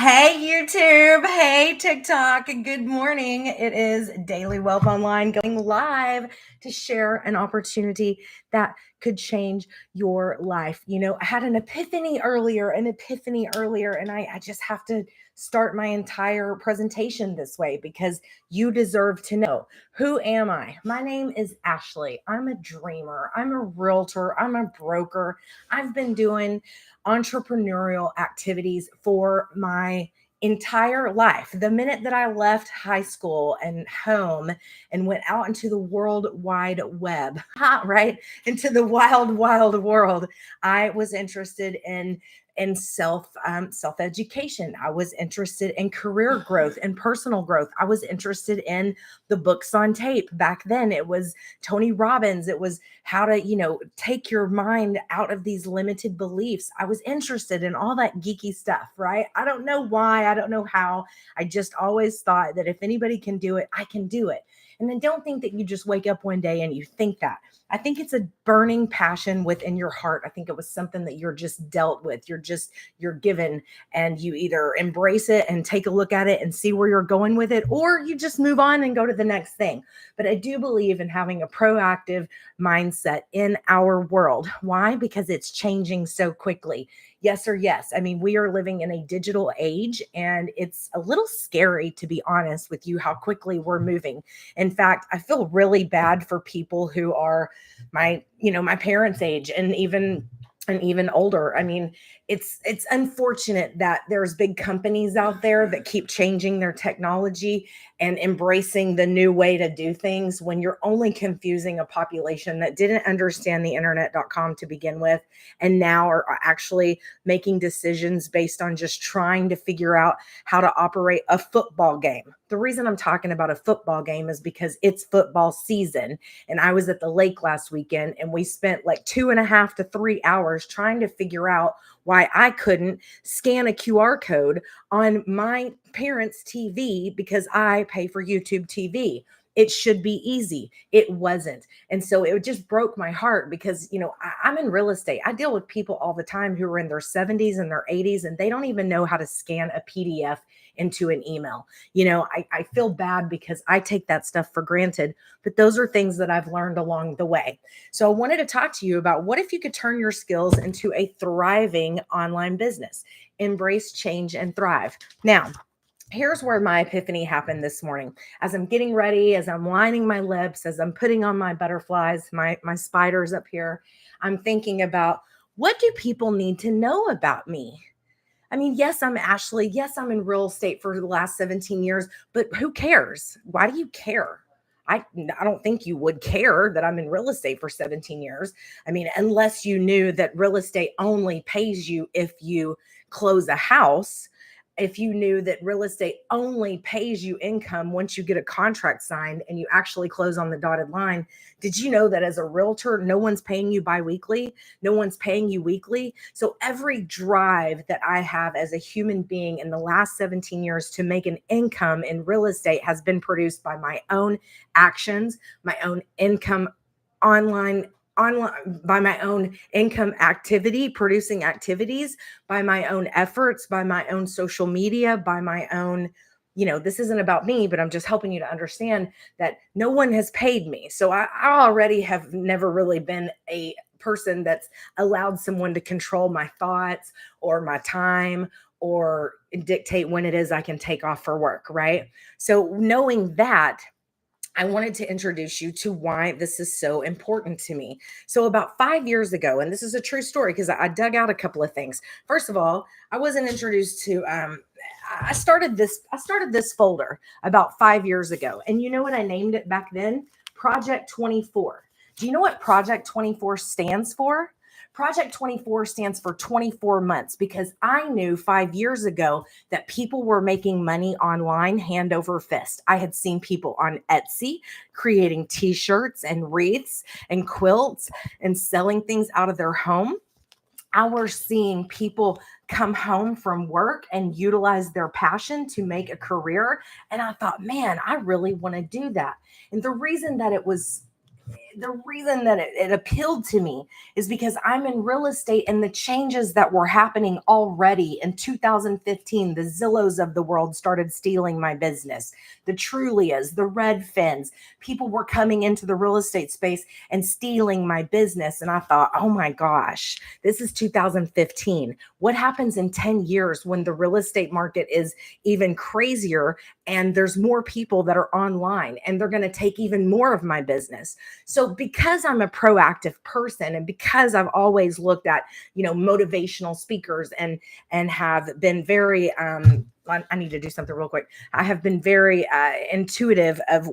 Hey YouTube, hey TikTok, good morning. It is Daily Wealth Online going live to share an opportunity that could change your life. I had an epiphany earlier, and I just have to start my entire presentation this way because you deserve to know. Who am I? My name is Ashley. I'm a dreamer. I'm a realtor. I'm a broker. I've been doing entrepreneurial activities for my entire life. The minute that I left high school and home and went out into the world wide web, right? Into the wild, wild world, I was interested in self education. I was interested in career growth and personal growth. I was interested in the books on tape. Back then, it was Tony Robbins. It was how to, take your mind out of these limited beliefs. I was interested in all that geeky stuff, right? I don't know why, I don't know how. I just always thought that if anybody can do it, I can do it. And then don't think that you just wake up one day and you think that. I think it's a burning passion within your heart. I think it was something that you're just dealt with. You're given, and you either embrace it and take a look at it and see where you're going with it, or you just move on and go to the next thing. But I do believe in having a proactive mindset in our world. Why? Because it's changing so quickly. Yes or yes. I mean, we are living in a digital age, and it's a little scary, to be honest with you, how quickly we're moving. In fact, I feel really bad for people who are my parents' age and even older. I mean, it's unfortunate that there's big companies out there that keep changing their technology and embracing the new way to do things when you're only confusing a population that didn't understand the internet.com to begin with, and now are actually making decisions based on just trying to figure out how to operate a football game. The reason I'm talking about a football game is because it's football season, and I was at the lake last weekend, and we spent like 2.5 to 3 hours trying to figure out why I couldn't scan a QR code on my parents' TV because I pay for YouTube TV. It should be easy. It wasn't. And so it just broke my heart because, I'm in real estate. I deal with people all the time who are in their 70s and their 80s, and they don't even know how to scan a PDF into an email. I feel bad because I take that stuff for granted, but those are things that I've learned along the way. So I wanted to talk to you about what if you could turn your skills into a thriving online business. Embrace change and thrive. Now, here's where my epiphany happened this morning. As I'm getting ready, as I'm lining my lips, as I'm putting on my butterflies, my spiders up here, I'm thinking about, what do people need to know about me? I mean, yes, I'm Ashley. Yes, I'm in real estate for the last 17 years, but who cares? Why do you care? I don't think you would care that I'm in real estate for 17 years. I mean, unless you knew that real estate only pays you if you close a house, if you knew that real estate only pays you income once you get a contract signed and you actually close on the dotted line. Did you know that as a realtor, no one's paying you biweekly? No one's paying you weekly. So every drive that I have as a human being in the last 17 years to make an income in real estate has been produced by my own actions, my own income online, by my own income activity, producing activities, by my own efforts, by my own social media, by my own, this isn't about me, but I'm just helping you to understand that no one has paid me. So I already have never really been a person that's allowed someone to control my thoughts or my time or dictate when it is I can take off for work, right? So knowing that, I wanted to introduce you to why this is so important to me. So, about 5 years ago, and this is a true story because I dug out a couple of things. First of all, I wasn't introduced to. I started this folder about 5 years ago, and you know what I named it back then? Project 24. Do you know what Project 24 stands for? Project 24 stands for 24 months because I knew 5 years ago that people were making money online hand over fist. I had seen people on Etsy creating t-shirts and wreaths and quilts and selling things out of their home. I was seeing people come home from work and utilize their passion to make a career. And I thought, man, I really want to do that. And the reason that the reason that it appealed to me is because I'm in real estate, and the changes that were happening already in 2015, the Zillows of the world started stealing my business. The Trulias, the Redfins, people were coming into the real estate space and stealing my business. And I thought, oh my gosh, this is 2015. What happens in 10 years when the real estate market is even crazier and there's more people that are online and they're going to take even more of my business? So because I'm a proactive person, and because I've always looked at, motivational speakers, and have been very I need to do something real quick. I have been very intuitive of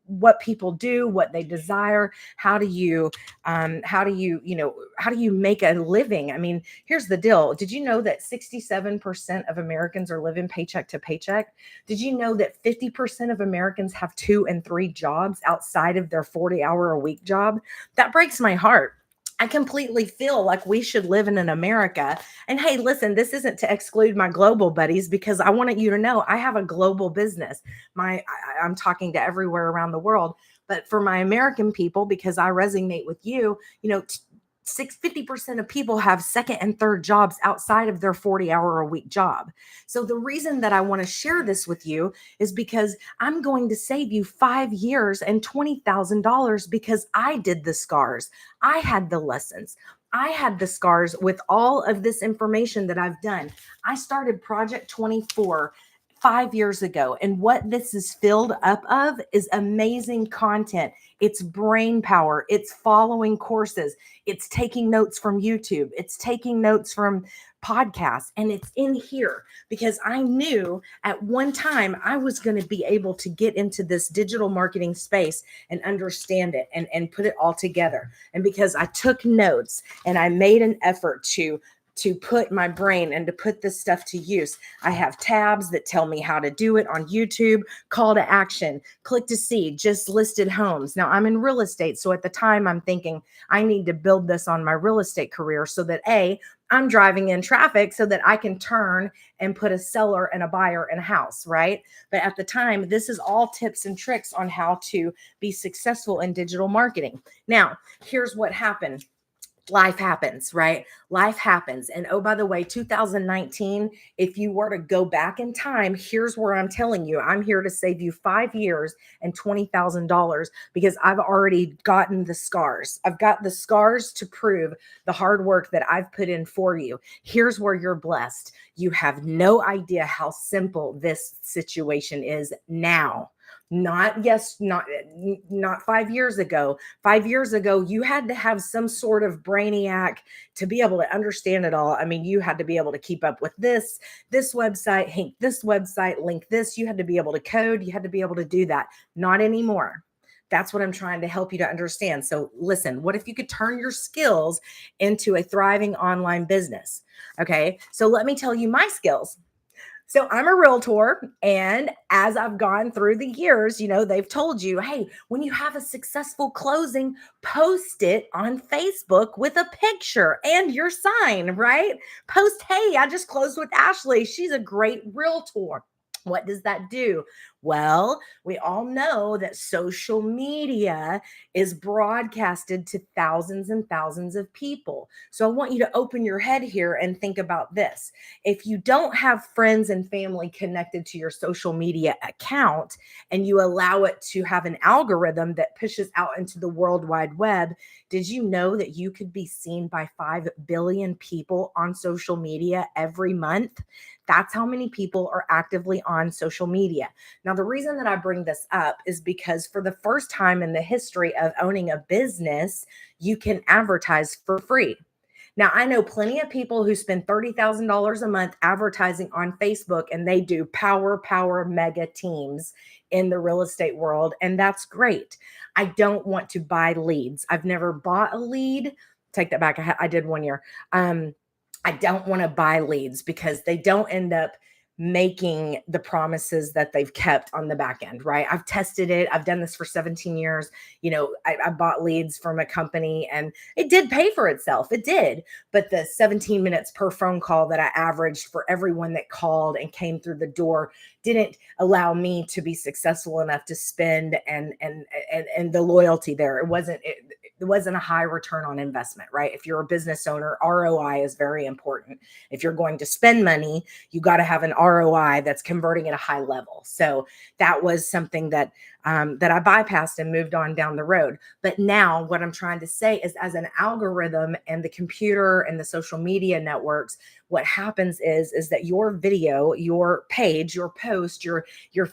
what people do, what they desire. How do you make a living? I mean, here's the deal. Did you know that 67% of Americans are living paycheck to paycheck? Did you know that 50% of Americans have 2 and 3 jobs outside of their 40-hour-a-week job? That breaks my heart. I completely feel like we should live in an America. And hey, listen, this isn't to exclude my global buddies, because I wanted you to know I have a global business. I'm talking to everywhere around the world. But for my American people, because I resonate with you, 50% of people have second and third jobs outside of their 40-hour-a-week job. So the reason that I want to share this with you is because I'm going to save you 5 years and $20,000, because I did the scars. I had the lessons. I had the scars with all of this information that I've done. I started Project 24 5 years ago, and what this is filled up of is amazing content. It's brain power. It's following courses. It's taking notes from YouTube. It's taking notes from podcasts. And it's in here because I knew at one time I was going to be able to get into this digital marketing space and understand it, and put it all together. And because I took notes and I made an effort to put my brain and to put this stuff to use. I have tabs that tell me how to do it on YouTube, call to action, click to see, just listed homes. Now I'm in real estate. So at the time I'm thinking I need to build this on my real estate career so that I'm driving in traffic so that I can turn and put a seller and a buyer in a house, right? But at the time, this is all tips and tricks on how to be successful in digital marketing. Now, here's what happened. Life happens, right? Life happens. And oh, by the way, 2019, if you were to go back in time, here's where I'm telling you, I'm here to save you 5 years and $20,000, because I've already gotten the scars. I've got the scars to prove the hard work that I've put in for you. Here's where you're blessed. You have no idea how simple this situation is now. Not 5 years ago. 5 years ago, you had to have some sort of brainiac to be able to understand it all. I mean, you had to be able to keep up with this website, Hank, this website, link this. You had to be able to code. You had to be able to do that. Not anymore. That's what I'm trying to help you to understand. So listen, what if you could turn your skills into a thriving online business? Okay. So let me tell you my skills. So I'm a realtor, and as I've gone through the years, they've told you, hey, when you have a successful closing, post it on Facebook with a picture and your sign, right? Post, hey, I just closed with Ashley. She's a great realtor. What does that do? Well, we all know that social media is broadcasted to thousands and thousands of people. So I want you to open your head here and think about this. If you don't have friends and family connected to your social media account, and you allow it to have an algorithm that pushes out into the World Wide Web, did you know that you could be seen by 5 billion people on social media every month? That's how many people are actively on social media. Now, the reason that I bring this up is because for the first time in the history of owning a business, you can advertise for free. Now, I know plenty of people who spend $30,000 a month advertising on Facebook, and they do power mega teams in the real estate world. And that's great. I don't want to buy leads. I've never bought a lead. Take that back. I did 1 year. I don't want to buy leads because they don't end up making the promises that they've kept on the back end, right? I've tested it. I've done this for 17 years. I bought leads from a company, and it did pay for itself. It did. But the 17 minutes per phone call that I averaged for everyone that called and came through the door didn't allow me to be successful enough to spend and the loyalty there. wasn't a high return on investment, right? If you're a business owner, ROI is very important. If you're going to spend money, you got to have an ROI that's converting at a high level. So that was something that that I bypassed and moved on down the road. But now what I'm trying to say is, as an algorithm and the computer and the social media networks, what happens is that your video, your page, your post, your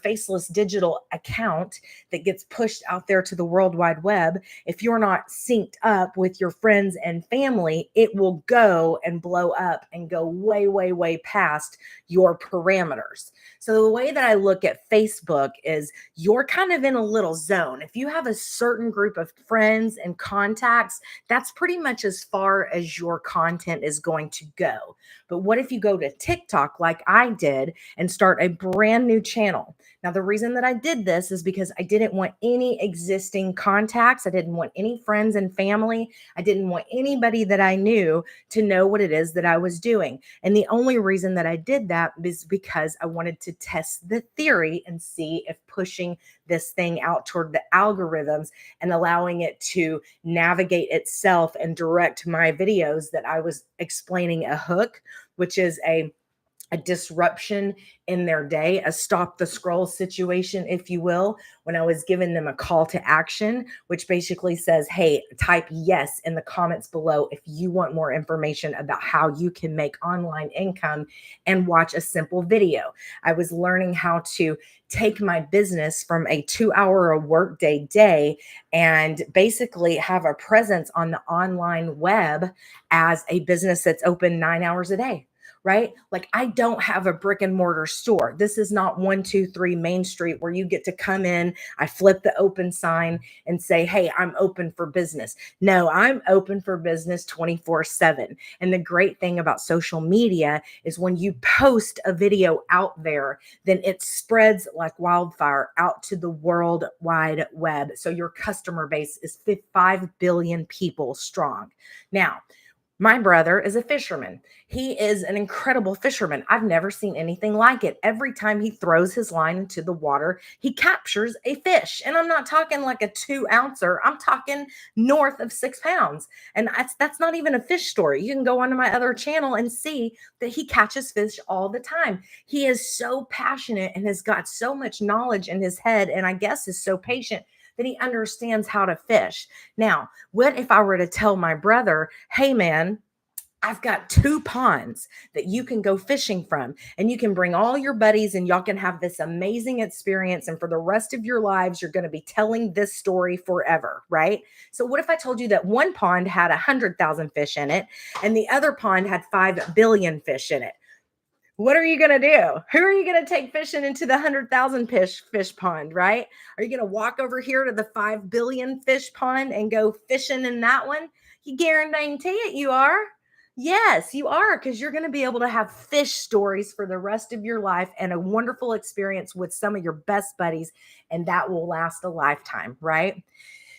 faceless digital account that gets pushed out there to the World Wide Web, if you're not synced up with your friends and family, it will go and blow up and go way, way, way past your parameters. So the way that I look at Facebook is, you're kind of in a little zone. If you have a certain group of friends and contacts, that's pretty much as far as your content is going to go. But what if you go to TikTok like I did and start a brand new channel? Now, the reason that I did this is because I didn't want any existing contacts. I didn't want any friends and family. I didn't want anybody that I knew to know what it is that I was doing. And the only reason that I did that is because I wanted to test the theory and see if pushing this thing out toward the algorithms and allowing it to navigate itself and direct my videos, that I was explaining a hook, which is a disruption in their day, a stop the scroll situation, if you will, when I was giving them a call to action, which basically says, hey, type yes in the comments below if you want more information about how you can make online income and watch a simple video. I was learning how to take my business from a 2-hour a workday day and basically have a presence on the online web as a business that's open 9 hours a day. Right? Like, I don't have a brick and mortar store. This is not 123 Main Street where you get to come in, I flip the open sign and say, hey, I'm open for business. No, I'm open for business 24/7. And the great thing about social media is, when you post a video out there, then it spreads like wildfire out to the World Wide Web. So your customer base is 5 billion people strong. Now, my brother is a fisherman. He is an incredible fisherman. I've never seen anything like it. Every time he throws his line into the water, he captures a fish. And I'm not talking like a 2 ouncer. I'm talking north of 6 pounds. And that's not even a fish story. You can go onto my other channel and see that he catches fish all the time. He is so passionate and has got so much knowledge in his head, and I guess is so patient that he understands how to fish. Now, what if I were to tell my brother, hey, man, I've got 2 ponds that you can go fishing from, and you can bring all your buddies and y'all can have this amazing experience. And for the rest of your lives, you're going to be telling this story forever, right? So what if I told you that one pond had 100,000 fish in it and the other pond had 5 billion fish in it? What are you going to do? Who are you going to take fishing into the 100,000 fish pond, right? Are you going to walk over here to the 5 billion fish pond and go fishing in that one? You guarantee it, you are. Yes, you are, because you're going to be able to have fish stories for the rest of your life and a wonderful experience with some of your best buddies, and that will last a lifetime, right?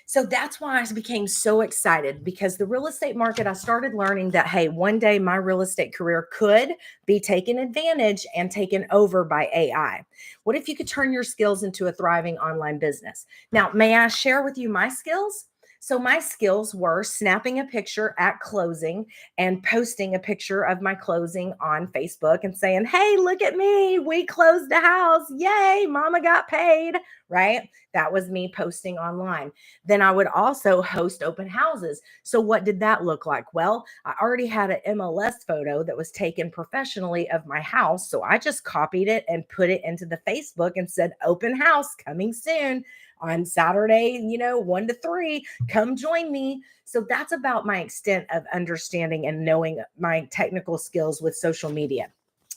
So that's why I became so excited, because the real estate market, I started learning that, hey, one day my real estate career could be taken advantage and taken over by AI. What if you could turn your skills into a thriving online business? Now, may I share with you my skills? So my skills were snapping a picture at closing and posting a picture of my closing on Facebook and saying, hey, look at me. We closed the house. Yay, mama got paid, right? That was me posting online. Then I would also host open houses. So what did that look like? Well, I already had an MLS photo that was taken professionally of my house. So I just copied it and put it into the Facebook and said, open house coming soon on Saturday, 1 to 3, come join me. So that's about my extent of understanding and knowing my technical skills with social media.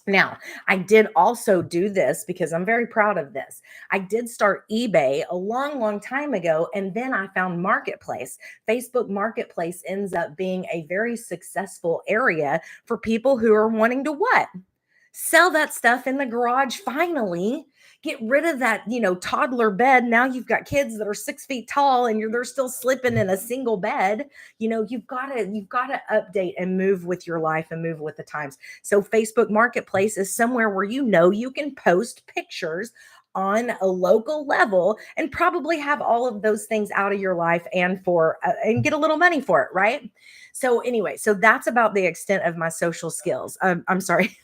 Now, I did also do this because I'm very proud of this. I did start eBay a long, long time ago, and then I found Marketplace. Facebook Marketplace ends up being a very successful area for people who are wanting to what? Sell that stuff in the garage finally. Get rid of that, toddler bed. Now you've got kids that are 6 feet tall and they're still sleeping in a single bed. You've got to update and move with your life and move with the times. So Facebook Marketplace is somewhere where you can post pictures on a local level and probably have all of those things out of your life and get a little money for it, right? So anyway, so that's about the extent of my social skills. I'm sorry,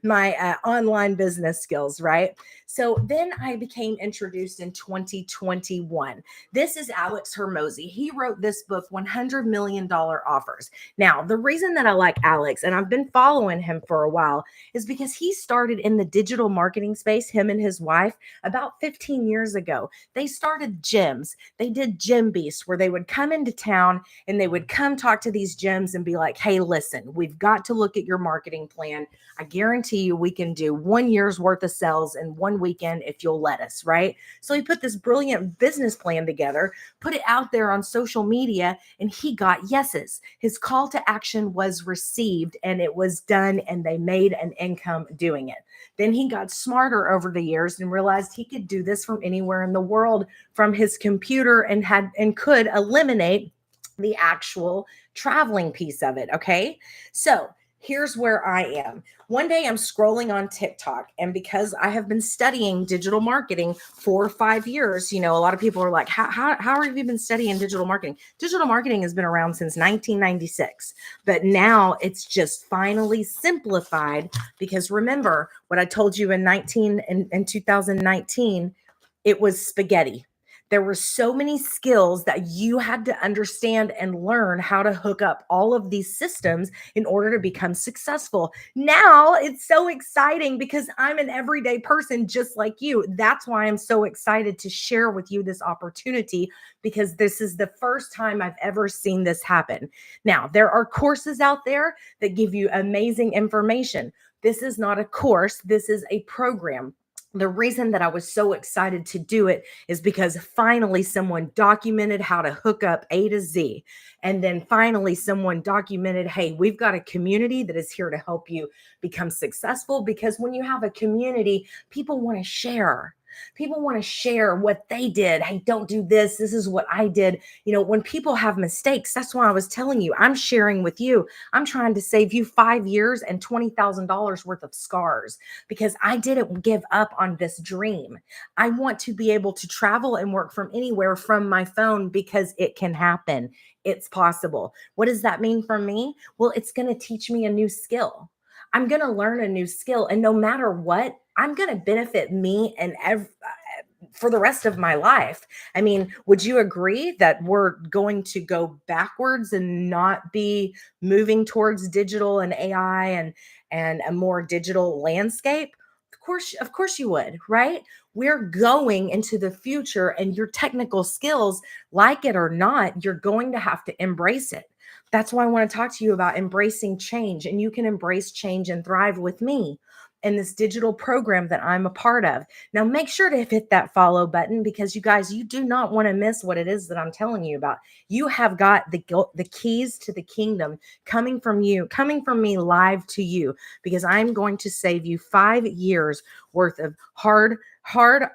my online business skills, right? So then I became introduced in 2021. This is Alex Hermosi. He wrote this book, $100 million Offers. Now, the reason that I like Alex, and I've been following him for a while, is because he started in the digital marketing space, him and his wife, about 15 years ago. They started gyms. They did Gym Beast, where they would come into town and they would come talk to these gyms and be like, hey, listen, we've got to look at your marketing plan. I guarantee you we can do 1 year's worth of sales in one weekend if you'll let us, right? So he put this brilliant business plan together, put it out there on social media, and he got yeses. His call to action was received and it was done, and they made an income doing it. Then he got smarter over the years and realized he could do this from anywhere in the world from his computer and could eliminate the actual traveling piece of it. Okay. So here's where I am. One day I'm scrolling on TikTok, and because I have been studying digital marketing for 5 years, a lot of people are like, how have you been studying digital marketing? Digital marketing has been around since 1996, but now it's just finally simplified because remember what I told you in 2019, it was spaghetti. There were so many skills that you had to understand and learn how to hook up all of these systems in order to become successful. Now it's so exciting because I'm an everyday person just like you. That's why I'm so excited to share with you this opportunity, because this is the first time I've ever seen this happen. Now, there are courses out there that give you amazing information. This is not a course, this is a program. The reason that I was so excited to do it is because finally someone documented how to hook up A to Z. And then finally someone documented, hey, we've got a community that is here to help you become successful. Because when you have a community, people want to share. People want to share what they did. Hey, don't do this. This is what I did. When people have mistakes, that's why I was telling you, I'm sharing with you. I'm trying to save you 5 years and $20,000 worth of scars, because I didn't give up on this dream. I want to be able to travel and work from anywhere from my phone because it can happen. It's possible. What does that mean for me? Well, it's going to teach me a new skill. I'm going to learn a new skill. And no matter what, I'm going to benefit me for the rest of my life. I mean, would you agree that we're going to go backwards and not be moving towards digital and AI and a more digital landscape? Of course you would, right? We're going into the future, and your technical skills, like it or not, you're going to have to embrace it. That's why I want to talk to you about embracing change, and you can embrace change and thrive with me in this digital program that I'm a part of. Now, make sure to hit that follow button, because you guys, you do not want to miss what it is that I'm telling you about. You have got the keys to the kingdom coming from you, coming from me live to you, because I'm going to save you 5 years worth of hard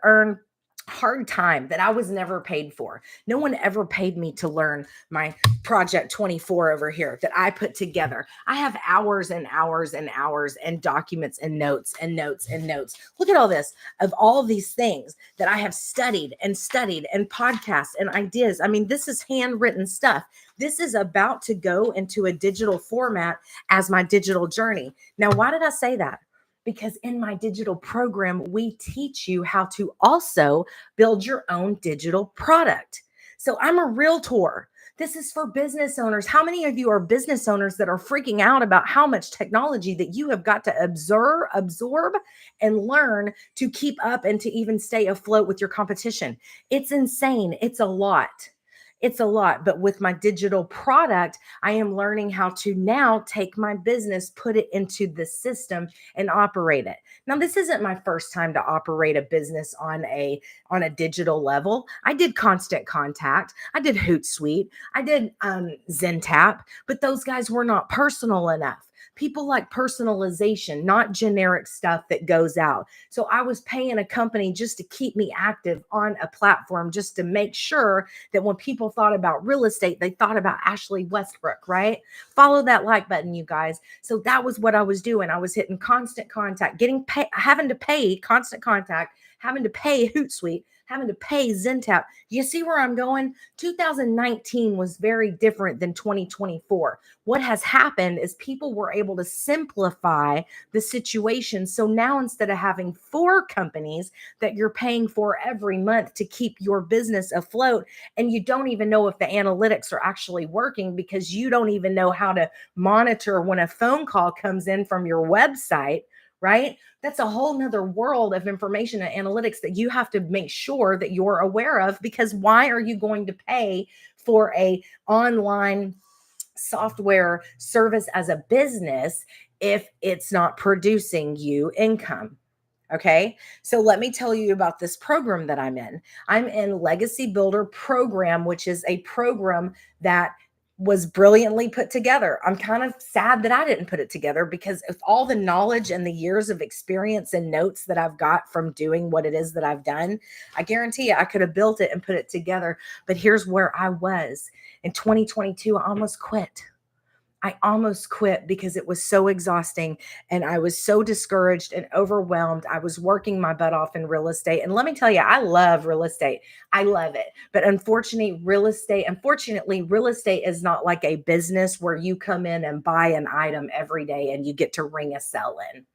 earned hard time that I was never paid for. No one ever paid me to learn my Project 24 over here that I put together. I have hours and hours and hours and documents and notes and notes and notes. Look at all this of all of these things that I have studied and podcasts and ideas. I mean, this is handwritten stuff. This is about to go into a digital format as my digital journey. Now, why did I say that? Because in my digital program, we teach you how to also build your own digital product. So I'm a realtor. This is for business owners. How many of you are business owners that are freaking out about how much technology that you have got to absorb and learn to keep up and to even stay afloat with your competition? It's insane. It's a lot. It's a lot. But with my digital product, I am learning how to now take my business, put it into the system, and operate it. Now, this isn't my first time to operate a business on a digital level. I did Constant Contact. I did Hootsuite. I did ZenTap, but those guys were not personal enough. People like personalization, not generic stuff that goes out. So I was paying a company just to keep me active on a platform, just to make sure that when people thought about real estate, they thought about Ashley Westbrook, right? Follow that like button, you guys. So that was what I was doing. I was hitting Constant Contact, having to pay Constant Contact, having to pay Hootsuite, having to pay Zentab. You see where I'm going? 2019 was very different than 2024. What has happened is people were able to simplify the situation. So now instead of having four companies that you're paying for every month to keep your business afloat, and you don't even know if the analytics are actually working because you don't even know how to monitor when a phone call comes in from your website, right? That's a whole nother world of information and analytics that you have to make sure that you're aware of, because why are you going to pay for a online software service as a business if it's not producing you income? Okay. So let me tell you about this program that I'm in. I'm in Legacy Builder Program, which is a program that was brilliantly put together. I'm kind of sad that I didn't put it together, because of all the knowledge and the years of experience and notes that I've got from doing what it is that I've done, I guarantee you I could have built it and put it together. But here's where I was in 2022. I almost quit. I almost quit because it was so exhausting and I was so discouraged and overwhelmed. I was working my butt off in real estate. And let me tell you, I love real estate. I love it. But unfortunately, real estate is not like a business where you come in and buy an item every day and you get to ring a sell in.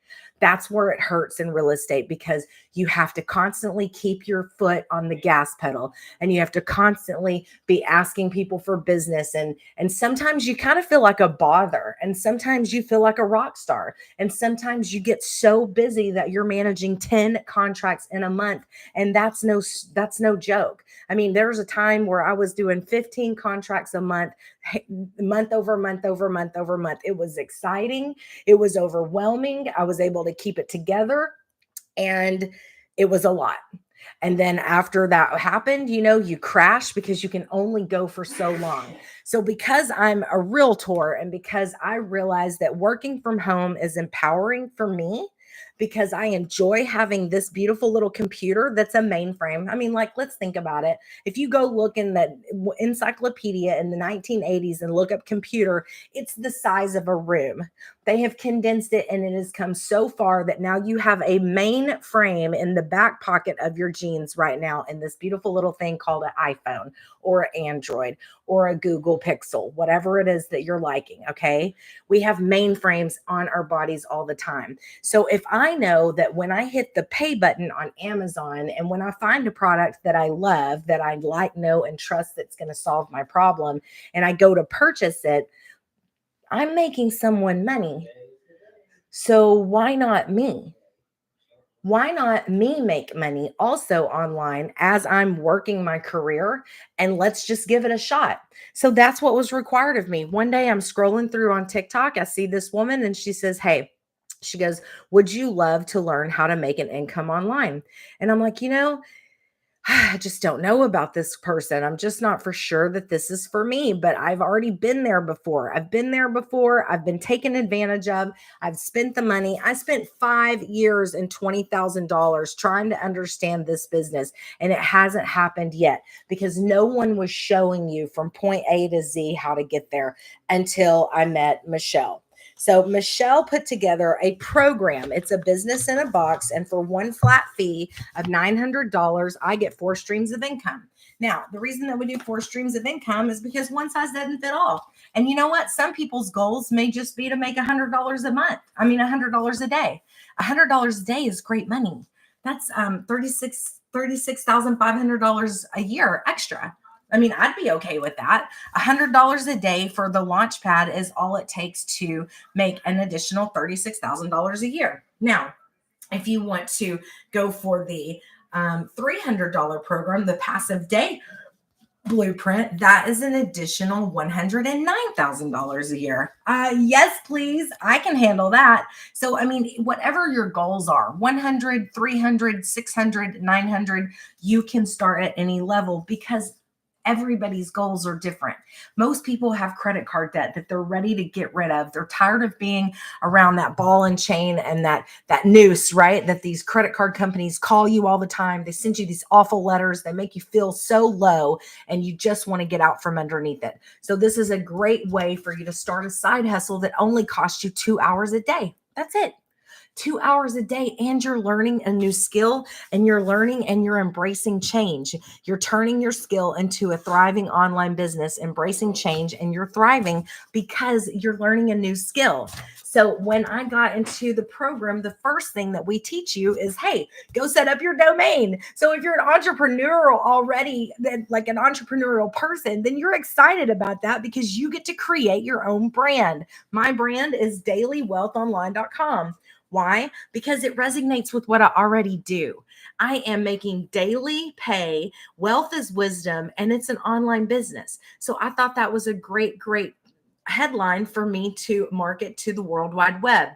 That's where it hurts in real estate, because you have to constantly keep your foot on the gas pedal and you have to constantly be asking people for business. And sometimes you kind of feel like a bother, and sometimes you feel like a rock star, and sometimes you get so busy that you're managing 10 contracts in a month, and that's no joke. I mean, there was a time where I was doing 15 contracts a month, month over month over month over month. It was exciting. It was overwhelming. I was able to keep it together, and it was a lot. And then after that happened, you crash because you can only go for so long. So because I'm a realtor and because I realize that working from home is empowering for me, because I enjoy having this beautiful little computer that's a mainframe. I mean, like, let's think about it. If you go look in that encyclopedia in the 1980s and look up computer, it's the size of a room. They have condensed it, and it has come so far that now you have a main frame in the back pocket of your jeans right now in this beautiful little thing called an iPhone or Android or a Google Pixel, whatever it is that you're liking. Okay. We have mainframes on our bodies all the time. So if I know that when I hit the pay button on Amazon and when I find a product that I love, that I like, know, and trust that's going to solve my problem, and I go to purchase it, I'm making someone money. So why not me? Why not me make money also online as I'm working my career, and let's just give it a shot. So that's what was required of me. One day I'm scrolling through on TikTok. I see this woman and she says, "Hey," she goes, "would you love to learn how to make an income online?" And I'm like, I just don't know about this person. I'm just not for sure that this is for me, but I've already been there before. I've been there before. I've been taken advantage of. I've spent the money. I spent 5 years and $20,000 trying to understand this business, and it hasn't happened yet because no one was showing you from point A to Z how to get there until I met Michelle. So Michelle put together a program. It's a business in a box, and for one flat fee of $900, I get 4 streams of income. Now, the reason that we do 4 streams of income is because one size doesn't fit all. And you know what? Some people's goals may just be to make $100 a month. I mean, $100 a day. $100 a day is great money. That's $36,500 a year extra. I mean, I'd be okay with that. $100 a day for the launch pad is all it takes to make an additional $36,000 a year. Now, if you want to go for the $300 program, the passive day blueprint, that is an additional $109,000 a year. Yes, please. I can handle that. So, I mean, whatever your goals are, 100, 300, 600, 900, you can start at any level because everybody's goals are different. Most people have credit card debt that they're ready to get rid of. They're tired of being around that ball and chain and that noose, right? That these credit card companies call you all the time. They send you these awful letters. They make you feel so low and you just want to get out from underneath it. So this is a great way for you to start a side hustle that only costs you 2 hours a day. That's it. 2 hours a day, and you're learning a new skill, and you're learning and you're embracing change. You're turning your skill into a thriving online business, embracing change, and you're thriving because you're learning a new skill. So when I got into the program, the first thing that we teach you is, hey, go set up your domain. So if you're an entrepreneurial already, then like an entrepreneurial person, then you're excited about that because you get to create your own brand. My brand is dailywealthonline.com. Why? Because it resonates with what I already do. I am making daily pay. Wealth is wisdom, and it's an online business. So I thought that was a great, great headline for me to market to the World Wide Web.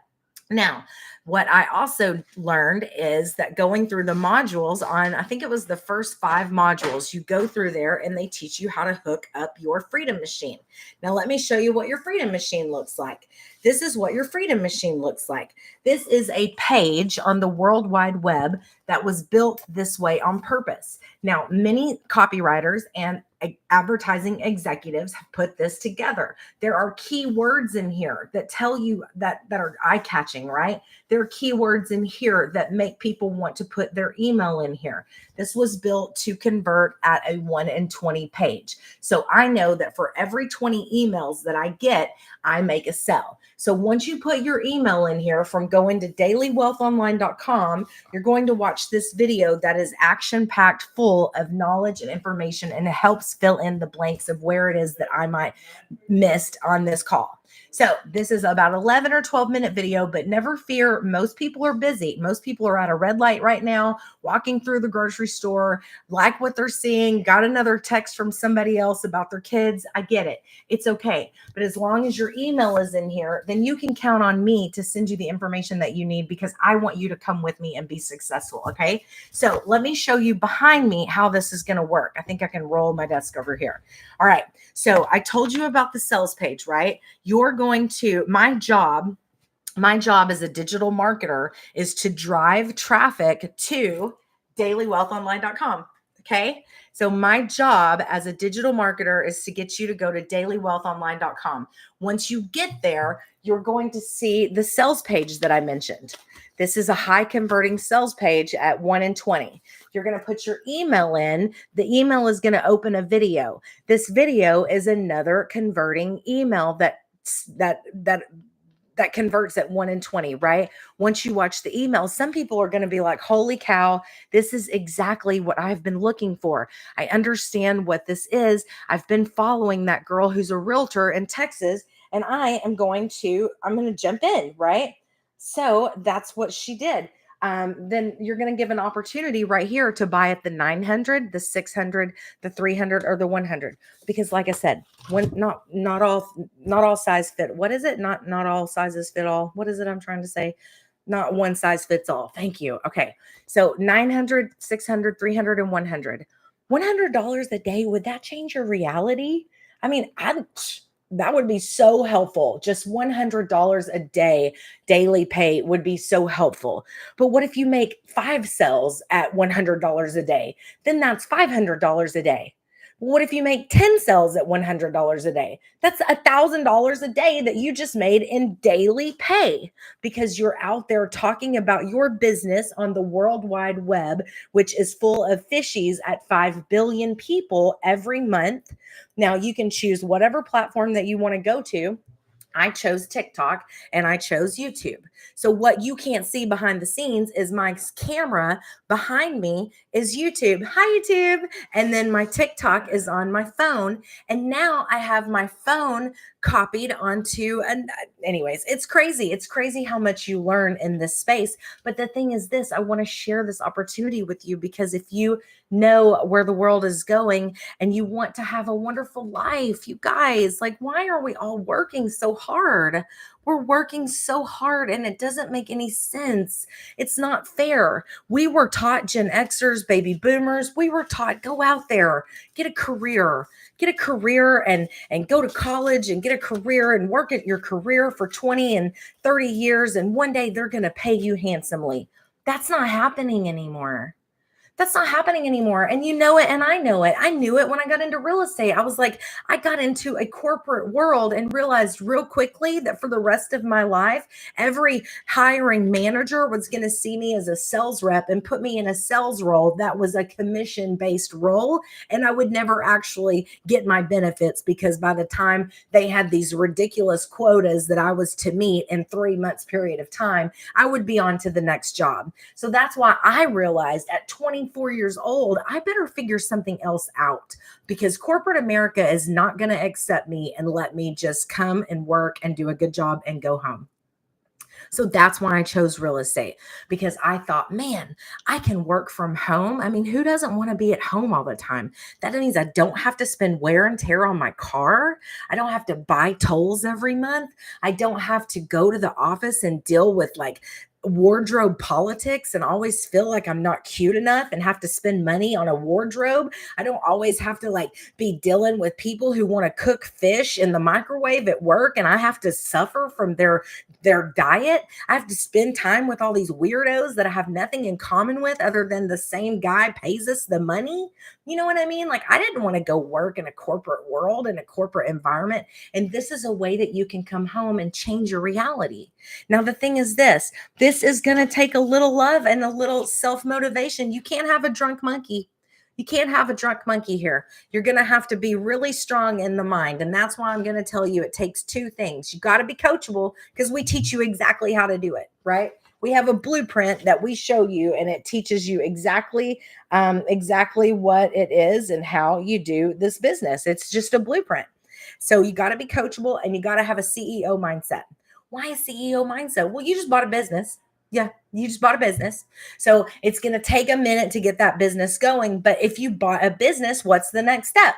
Now, what I also learned is that going through the modules on, I think it was the first 5 modules, you go through there and they teach you how to hook up your Freedom Machine. Now, let me show you what your Freedom Machine looks like. This is what your Freedom Machine looks like. This is a page on the World Wide Web that was built this way on purpose. Now, many copywriters and advertising executives have put this together. There are keywords in here that tell you that are eye-catching, right? There are keywords in here that make people want to put their email in here. This was built to convert at a 1 in 20 page. So I know that for every 20 emails that I get, I make a sell. So once you put your email in here from going to dailywealthonline.com, you're going to watch this video that is action-packed full of knowledge and information, and it helps fill in the blanks of where it is that I might missed on this call. So this is about 11 or 12-minute video, but never fear. Most people are busy. Most people are at a red light right now, walking through the grocery store, like what they're seeing, got another text from somebody else about their kids. I get it. It's okay. But as long as your email is in here, then you can count on me to send you the information that you need, because I want you to come with me and be successful. Okay. So let me show you behind me how this is going to work. I think I can roll my desk over here. All right. So I told you about the sales page, right? You're going to, my job as a digital marketer is to drive traffic to dailywealthonline.com. Okay. So my job as a digital marketer is to get you to go to dailywealthonline.com. Once you get there, you're going to see the sales page that I mentioned. This is a high converting sales page at 1 in 20. You're going to put your email in. The email is going to open a video. This video is another converting email that converts at 1 in 20, right? Once you watch the email, some people are going to be like, holy cow, this is exactly what I've been looking for. I understand what this is. I've been following that girl who's a realtor in Texas, and I'm going to jump in, right? So that's what she did. Then you're going to give an opportunity right here to buy at the 900, the 600, the 300, or the 100. Because like I said, when not all size fit. What is it? Not all sizes fit all. What is it I'm trying to say? Not one size fits all. Thank you. Okay. So 900, 600, 300, and 100. $100 a day, would that change your reality? I mean, that would be so helpful. Just $100 a day daily pay would be so helpful. But what if you make 5 sales at $100 a day? Then that's $500 a day. What if you make 10 sales at $100 a day? That's $1,000 a day that you just made in daily pay, because you're out there talking about your business on the World Wide Web, which is full of fishies at 5 billion people every month. Now you can choose whatever platform that you want to go to. I chose TikTok and I chose YouTube. So what you can't see behind the scenes is my camera behind me is YouTube. Hi, YouTube. And then my TikTok is on my phone. And now I have my phone copied onto, and anyways, it's crazy. It's crazy how much you learn in this space. But the thing is this, I want to share this opportunity with you, because if you know where the world is going and you want to have a wonderful life, you guys, like, why are we all working so hard? We're working so hard and it doesn't make any sense. It's not fair. We were taught, Gen Xers, baby boomers, we were taught, go out there, get a career and go to college and get a career and work at your career for 20 and 30 years. And one day they're going to pay you handsomely. That's not happening anymore. That's not happening anymore. And you know it, and I know it. I knew it when I got into real estate. I was like, I got into a corporate world and realized real quickly that for the rest of my life, every hiring manager was going to see me as a sales rep and put me in a sales role that was a commission based role. And I would never actually get my benefits because by the time they had these ridiculous quotas that I was to meet in 3 months period of time, I would be on to the next job. So that's why I realized at 24 years old, I better figure something else out because corporate America is not going to accept me and let me just come and work and do a good job and go home. So that's why I chose real estate because I thought, man, I can work from home. I mean, who doesn't want to be at home all the time? That means I don't have to spend wear and tear on my car. I don't have to buy tolls every month. I don't have to go to the office and deal with like wardrobe politics and always feel like I'm not cute enough and have to spend money on a wardrobe. I don't always have to like be dealing with people who want to cook fish in the microwave at work and I have to suffer from their diet. I have to spend time with all these weirdos that I have nothing in common with other than the same guy pays us the money. You know what I mean? Like I didn't want to go work in a corporate world, in a corporate environment. And this is a way that you can come home and change your reality. Now, the thing is this is going to take a little love and a little self-motivation. You can't have a drunk monkey. You can't have a drunk monkey here. You're going to have to be really strong in the mind. And that's why I'm going to tell you it takes two things. You got to be coachable because we teach you exactly how to do it, right? We have a blueprint that we show you and it teaches you exactly what it is and how you do this business. It's just a blueprint. So you got to be coachable and you got to have a CEO mindset. Why a CEO mindset? Well, you just bought a business. Yeah, you just bought a business. So it's going to take a minute to get that business going. But if you bought a business, what's the next step?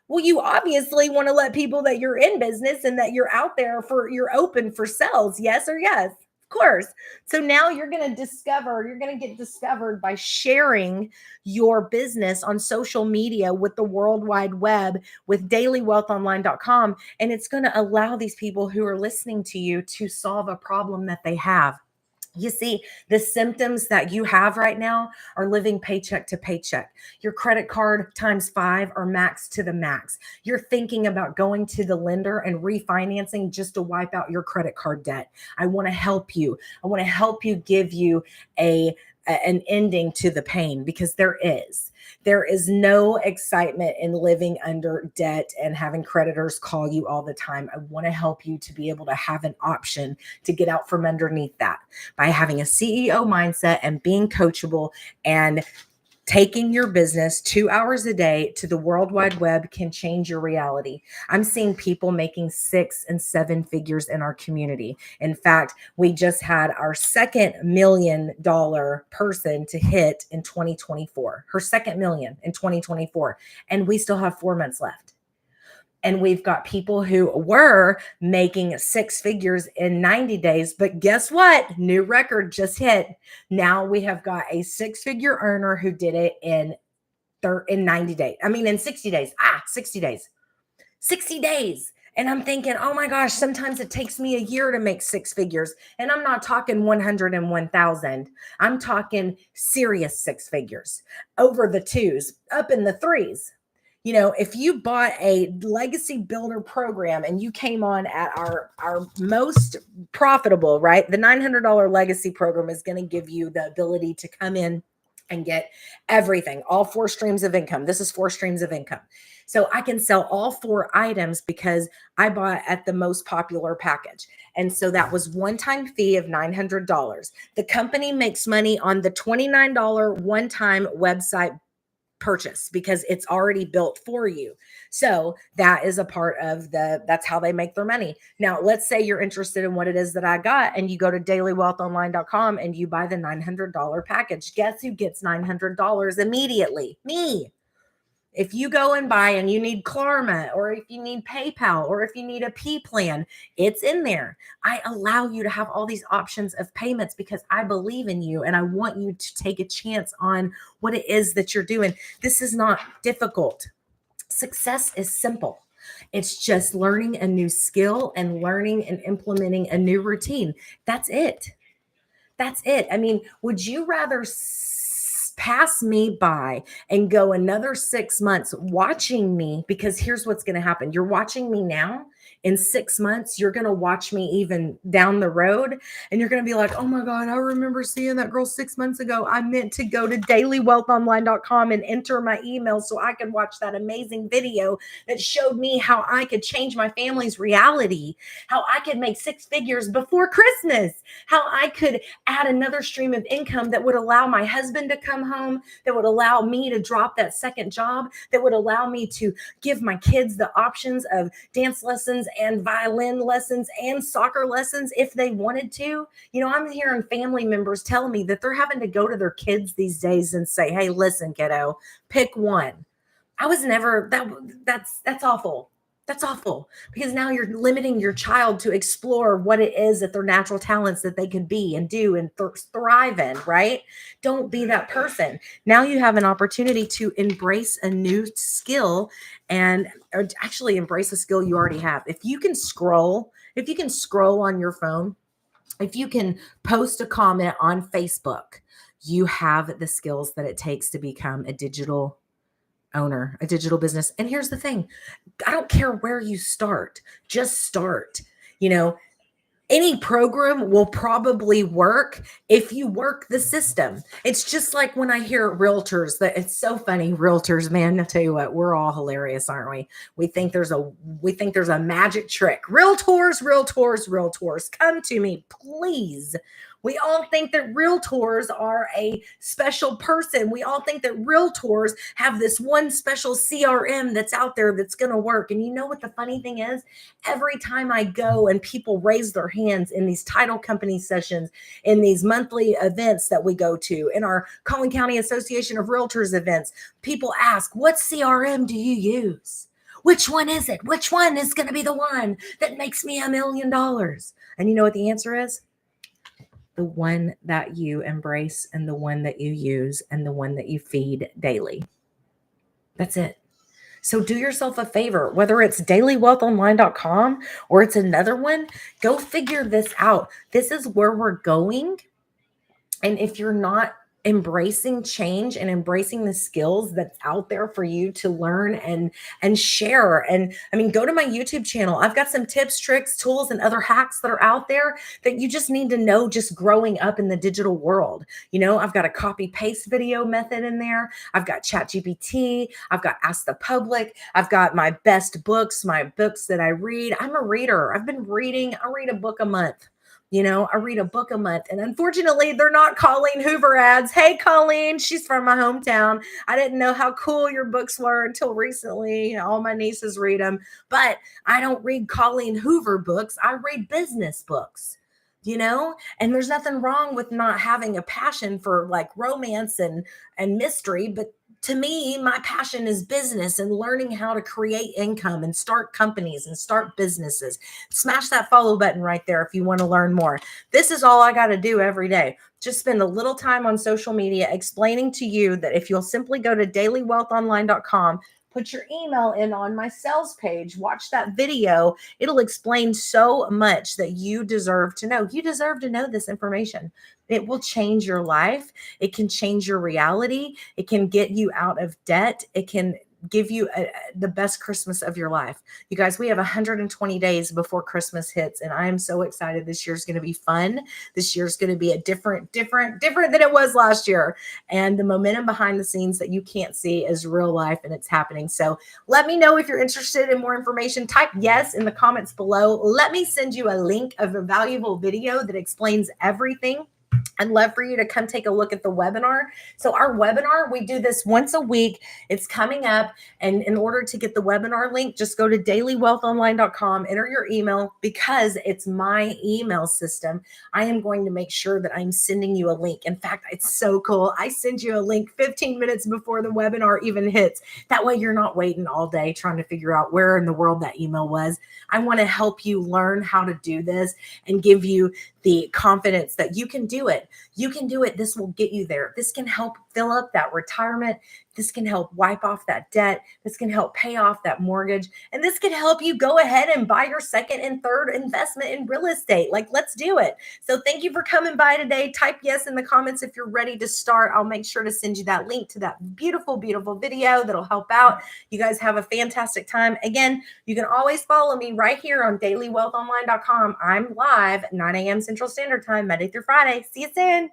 Well, you obviously want to let people that you're in business and that you're out there for, you're open for sales. Yes or yes? Of course. So now you're going to get discovered by sharing your business on social media with the World Wide Web, with dailywealthonline.com. And it's going to allow these people who are listening to you to solve a problem that they have. You see, the symptoms that you have right now are living paycheck to paycheck. Your credit card times 5 are max to the max. You're thinking about going to the lender and refinancing just to wipe out your credit card debt. I want to help you. I want to help you give you an ending to the pain because there is no excitement in living under debt and having creditors call you all the time. I want to help you to be able to have an option to get out from underneath that by having a CEO mindset and being coachable and taking your business 2 hours a day to the World Wide Web can change your reality. I'm seeing people making 6 and 7 figures in our community. In fact, we just had our second $1 million person to hit in 2024, her second million in 2024. And we still have 4 months left. And we've got people who were making 6 figures in 90 days. But guess what? New record just hit. Now we have got a 6-figure earner who did it in 90 days. I mean, in 60 days. 60 days. 60 days. And I'm thinking, oh my gosh, sometimes it takes me a year to make 6 figures. And I'm not talking 101,000. I'm talking serious 6 figures over the 2s, up in the 3s. You know, if you bought a legacy builder program and you came on at our most profitable, right? The $900 legacy program is going to give you the ability to come in and get everything, all 4 streams of income. This is 4 streams of income. So I can sell all 4 items because I bought at the most popular package. And so that was one-time fee of $900. The company makes money on the $29 one-time website purchase because it's already built for you. So that is a part of that's how they make their money. Now, let's say you're interested in what it is that I got and you go to dailywealthonline.com and you buy the $900 package. Guess who gets $900 immediately? Me. If you go and buy and you need Klarna or if you need PayPal or if you need a P plan, it's in there. I allow you to have all these options of payments because I believe in you and I want you to take a chance on what it is that you're doing. This is not difficult. Success is simple. It's just learning a new skill and learning and implementing a new routine. That's it. That's it. I mean, would you rather pass me by and go another 6 months watching me, because here's what's going to happen. You're watching me now. In 6 months, you're going to watch me even down the road, and you're going to be like, oh my God, I remember seeing that girl 6 months ago. I meant to go to dailywealthonline.com and enter my email so I could watch that amazing video that showed me how I could change my family's reality, how I could make 6 figures before Christmas, how I could add another stream of income that would allow my husband to come home, that would allow me to drop that second job, that would allow me to give my kids the options of dance lessons and violin lessons and soccer lessons if they wanted to. I'm hearing family members tell me that they're having to go to their kids these days and say, hey, listen, kiddo, pick one. I was never that's awful. That's awful, because now you're limiting your child to explore what it is that their natural talents that they could be and do and thrive in, right? Don't be that person. Now you have an opportunity to embrace a new skill, or actually embrace a skill you already have. If you can scroll on your phone, if you can post a comment on Facebook, you have the skills that it takes to become a digital owner, a digital business. And here's the thing. I don't care where you start, just start. Any program will probably work if you work the system. It's just like when I hear realtors, that it's so funny. Realtors, man, I'll tell you what, we're all hilarious, aren't we? We think there's a magic trick. Realtors, come to me, please. We all think that realtors are a special person. We all think that realtors have this one special CRM that's out there that's going to work. And you know what the funny thing is? Every time I go and people raise their hands in these title company sessions, in these monthly events that we go to, in our Collin County Association of Realtors events, people ask, what CRM do you use? Which one is it? Which one is going to be the one that makes me $1 million? And you know what the answer is? The one that you embrace and the one that you use and the one that you feed daily. That's it. So do yourself a favor, whether it's dailywealthonline.com or it's another one, go figure this out. This is where we're going. And if you're not embracing change and embracing the skills that's out there for you to learn and share, and go to my YouTube channel. I've got some tips, tricks, tools, and other hacks that are out there that you just need to know just growing up in the digital world. I've got a copy paste video method in there. I've got ChatGPT. I've got Ask the Public. I've got my best books, my books that I read. I'm a reader. I've been reading. I read a book a month. I read a book a month, and unfortunately they're not Colleen Hoover ads. Hey, Colleen, she's from my hometown. I didn't know how cool your books were until recently. All my nieces read them, but I don't read Colleen Hoover books. I read business books, and there's nothing wrong with not having a passion for like romance and mystery. But to me, my passion is business and learning how to create income and start companies and start businesses. Smash that follow button right there if you want to learn more. This is all I got to do every day. Just spend a little time on social media explaining to you that if you'll simply go to dailywealthonline.com, put your email in on my sales page, watch that video, it'll explain so much that you deserve to know. You deserve to know this information. It will change your life. It can change your reality. It can get you out of debt. It can give you the best Christmas of your life. You guys, we have 120 days before Christmas hits, and I am so excited. This year's going to be fun. This year's going to be a different than it was last year. And the momentum behind the scenes that you can't see is real life, and it's happening. So let me know if you're interested in more information. Type yes in the comments below. Let me send you a link of a valuable video that explains everything. I'd love for you to come take a look at the webinar. So our webinar, we do this once a week. It's coming up. And in order to get the webinar link, just go to dailywealthonline.com, enter your email. Because it's my email system, I am going to make sure that I'm sending you a link. In fact, it's so cool. I send you a link 15 minutes before the webinar even hits. That way you're not waiting all day trying to figure out where in the world that email was. I want to help you learn how to do this and give you the confidence that you can do it. You can do it. This will get you there. This can help fill up that retirement This can help wipe off that debt. This can help pay off that mortgage. And this can help you go ahead and buy your second and third investment in real estate. Like, let's do it. So, thank you for coming by today. Type yes in the comments if you're ready to start. I'll make sure to send you that link to that beautiful, beautiful video that'll help out. You guys have a fantastic time. Again, you can always follow me right here on dailywealthonline.com. I'm live 9 a.m. Central Standard Time, Monday through Friday. See you soon.